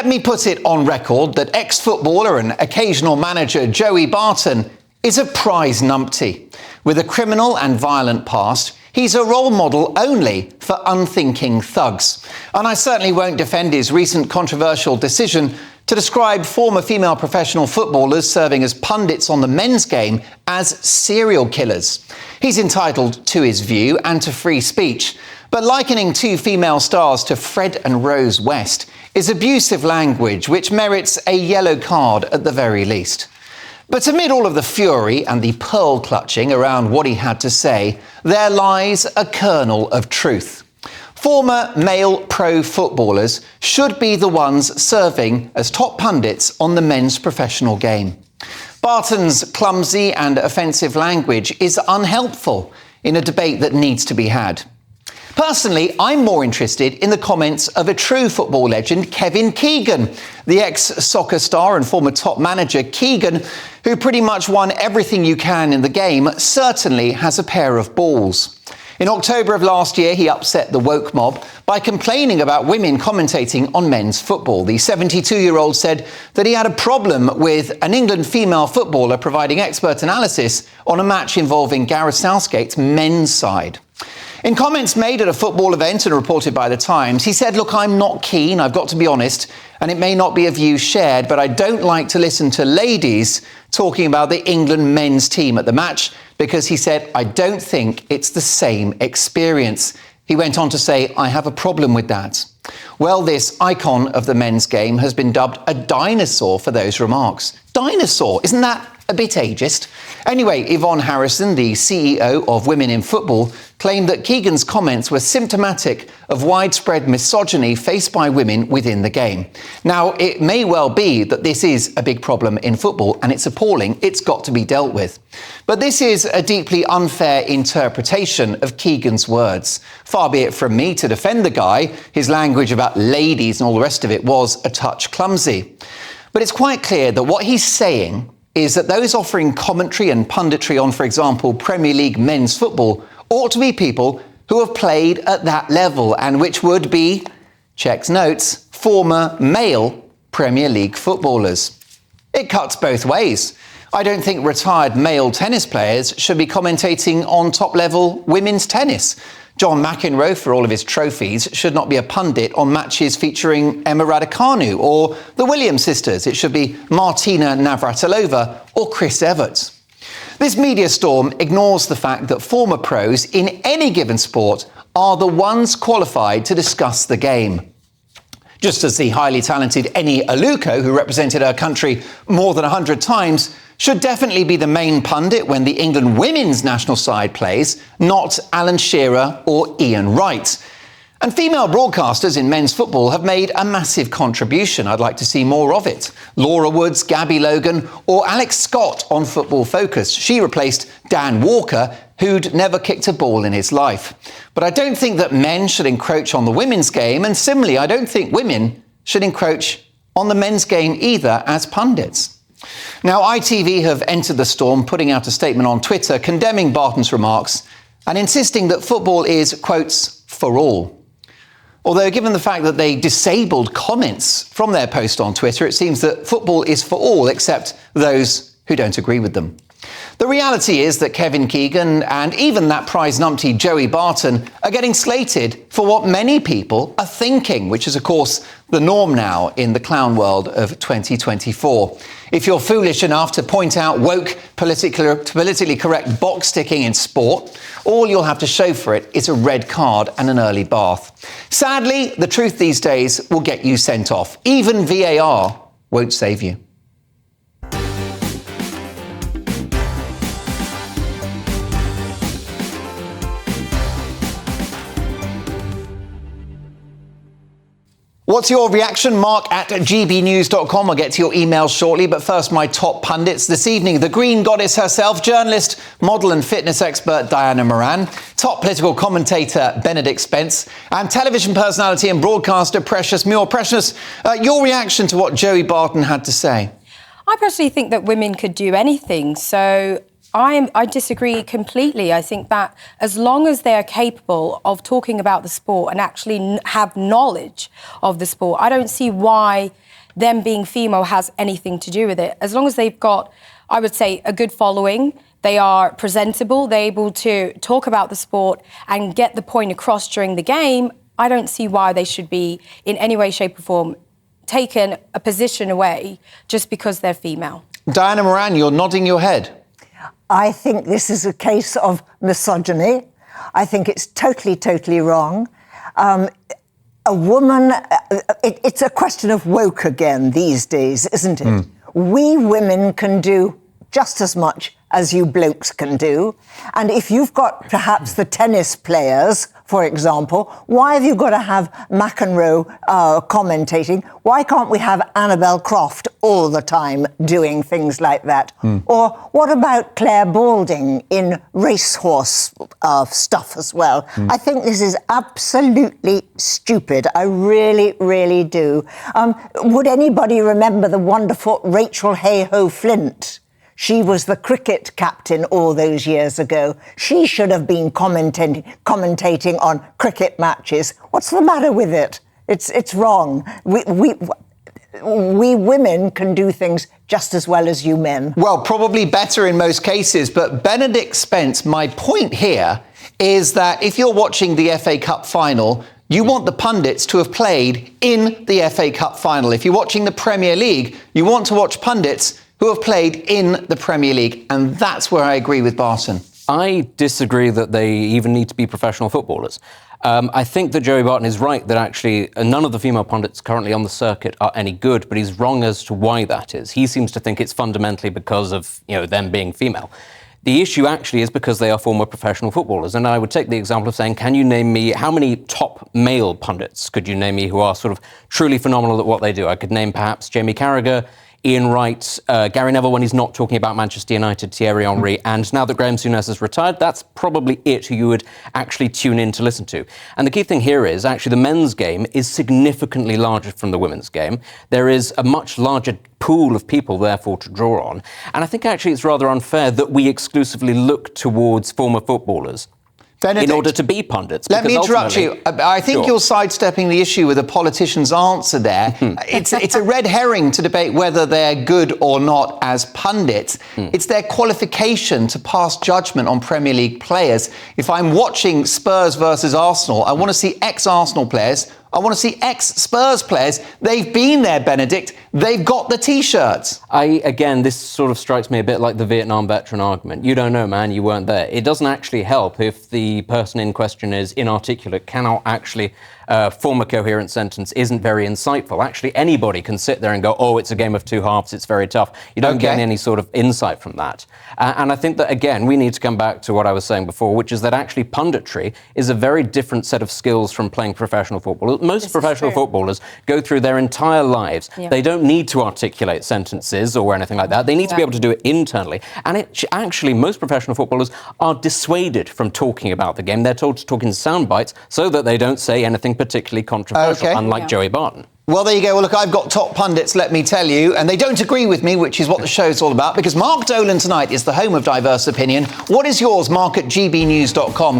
Let me put it on record that ex-footballer and occasional manager Joey Barton is a prize numpty. With a criminal and violent past, he's a role model only for unthinking thugs. And I certainly won't defend his recent controversial decision to describe former female professional footballers serving as pundits on the men's game as serial killers. He's entitled to his view and to free speech, but likening two female stars to Fred and Rose West is abusive language which merits a yellow card at the very least. But amid all of the fury and the pearl clutching around what he had to say, there lies a kernel of truth. Former male pro footballers should be the ones serving as top pundits on the men's professional game. Barton's clumsy and offensive language is unhelpful in a debate that needs to be had. Personally, I'm more interested in the comments of a true football legend, Kevin Keegan. The ex-soccer star and former top manager Keegan, who pretty much won everything you can in the game, certainly has a pair of balls. In October of last year, he upset the woke mob by complaining about women commentating on men's football. The 72-year-old said that he had a problem with an England female footballer providing expert analysis on a match involving Gareth Southgate's men's side. In comments made at a football event and reported by The Times, he said, "Look, I'm not keen, I've got to be honest, and it may not be a view shared, but I don't like to listen to ladies talking about the England men's team at the match because," he said, "I don't think it's the same experience." He went on to say, "I have a problem with that." Well, this icon of the men's game has been dubbed a dinosaur for those remarks. Dinosaur, isn't that a bit ageist? Anyway, Yvonne Harrison, the CEO of Women in Football, claimed that Keegan's comments were symptomatic of widespread misogyny faced by women within the game. Now, it may well be that this is a big problem in football and it's appalling. It's got to be dealt with. But this is a deeply unfair interpretation of Keegan's words. Far be it from me to defend the guy. His language about ladies and all the rest of it was a touch clumsy. But it's quite clear that what he's saying is that those offering commentary and punditry on, for example, Premier League men's football ought to be people who have played at that level and which would be, checks notes, former male Premier League footballers. It cuts both ways. I don't think retired male tennis players should be commentating on top-level women's tennis. John McEnroe, for all of his trophies, should not be a pundit on matches featuring Emma Raducanu or the Williams sisters. It should be Martina Navratilova or Chris Evert. This media storm ignores the fact that former pros in any given sport are the ones qualified to discuss the game. Just as the highly talented Eni Aluko, who represented her country more than 100 times, should definitely be the main pundit when the England women's national side plays, not Alan Shearer or Ian Wright. And female broadcasters in men's football have made a massive contribution. I'd like to see more of it. Laura Woods, Gabby Logan or Alex Scott on Football Focus. She replaced Dan Walker, who'd never kicked a ball in his life. But I don't think that men should encroach on the women's game, and similarly, I don't think women should encroach on the men's game either as pundits. Now, ITV have entered the storm, putting out a statement on Twitter condemning Barton's remarks and insisting that football is, quotes, for all. Although, given the fact that they disabled comments from their post on Twitter, it seems that football is for all except those who don't agree with them. The reality is that Kevin Keegan and even that prize numpty Joey Barton are getting slated for what many people are thinking, which is, of course, the norm now in the clown world of 2024. If you're foolish enough to point out woke, politically correct box ticking in sport, all you'll have to show for it is a red card and an early bath. Sadly, the truth these days will get you sent off. Even VAR won't save you. What's your reaction? Mark at gbnews.com. I'll get to your emails shortly, but first, my top pundits this evening. The Green Goddess herself, journalist, model and fitness expert Diana Moran, top political commentator Benedict Spence, and television personality and broadcaster Precious Muir. Precious, your reaction to what Joey Barton had to say? I personally think that women could do anything, so I disagree completely. I think that as long as they are capable of talking about the sport and actually have knowledge of the sport, I don't see why them being female has anything to do with it. As long as they've got, I would say, a good following, they are presentable, they're able to talk about the sport and get the point across during the game, I don't see why they should be in any way, shape or form taken a position away just because they're female. Diana Moran, you're nodding your head. I think this is a case of misogyny. I think it's totally, totally wrong. A woman, it's a question of woke again these days, isn't it? We women can do just as much as you blokes can do. And if you've got perhaps the tennis players, for example, why have you got to have McEnroe commentating? Why can't we have Annabel Croft all the time doing things like that? Or what about Claire Balding in racehorse stuff as well? I think this is absolutely stupid. I really, really do. Would anybody remember the wonderful Rachel Hayhoe Flint? She was the cricket captain all those years ago. She should have been commentating on cricket matches. What's the matter with it? It's wrong. We women can do things just as well as you men. Well, probably better in most cases. But Benedict Spence, my point here is that if you're watching the FA Cup final, you want the pundits to have played in the FA Cup final. If you're watching the Premier League, you want to watch pundits who have played in the Premier League. And that's where I agree with Barton. I disagree that they even need to be professional footballers. I think that Joey Barton is right that actually none of the female pundits currently on the circuit are any good, but he's wrong as to why that is. He seems to think it's fundamentally because of, them being female. The issue actually is because they are former professional footballers. And I would take the example of saying, can you name me, how many top male pundits could you name me who are sort of truly phenomenal at what they do? I could name perhaps Jamie Carragher, Ian Wright, Gary Neville when he's not talking about Manchester United, Thierry Henry, and now that Graham Souness has retired, that's probably it who you would actually tune in to listen to. And the key thing here is actually the men's game is significantly larger from the women's game. There is a much larger pool of people, therefore, to draw on. And I think actually it's rather unfair that we exclusively look towards former footballers Benedict, in order to be pundits. Let me interrupt you. I think you're sidestepping the issue with a politician's answer there. It's a red herring to debate whether they're good or not as pundits. It's their qualification to pass judgment on Premier League players. If I'm watching Spurs versus Arsenal, I want to see ex-Arsenal players. I want to see ex-Spurs players. They've been there, Benedict. They've got the T-shirts. Again, this sort of strikes me a bit like the Vietnam veteran argument. You don't know, man, you weren't there. It doesn't actually help if the person in question is inarticulate, cannot actually form a coherent sentence, isn't very insightful. Actually, anybody can sit there and go, oh, it's a game of two halves, it's very tough. You don't get any sort of insight from that. And I think that, again, we need to come back to what I was saying before, which is that actually punditry is a very different set of skills from playing professional football. Most professional footballers go through their entire lives. They don't need to articulate sentences or anything like that. They need to be able to do it internally. And actually, most professional footballers are dissuaded from talking about the game. They're told to talk in sound bites so that they don't say anything particularly controversial, unlike Joey Barton. Well, there you go. Well, look, I've got top pundits, let me tell you, and they don't agree with me, which is what the show's all about, because Mark Dolan tonight is the home of diverse opinion. What is yours? Mark at gbnews.com.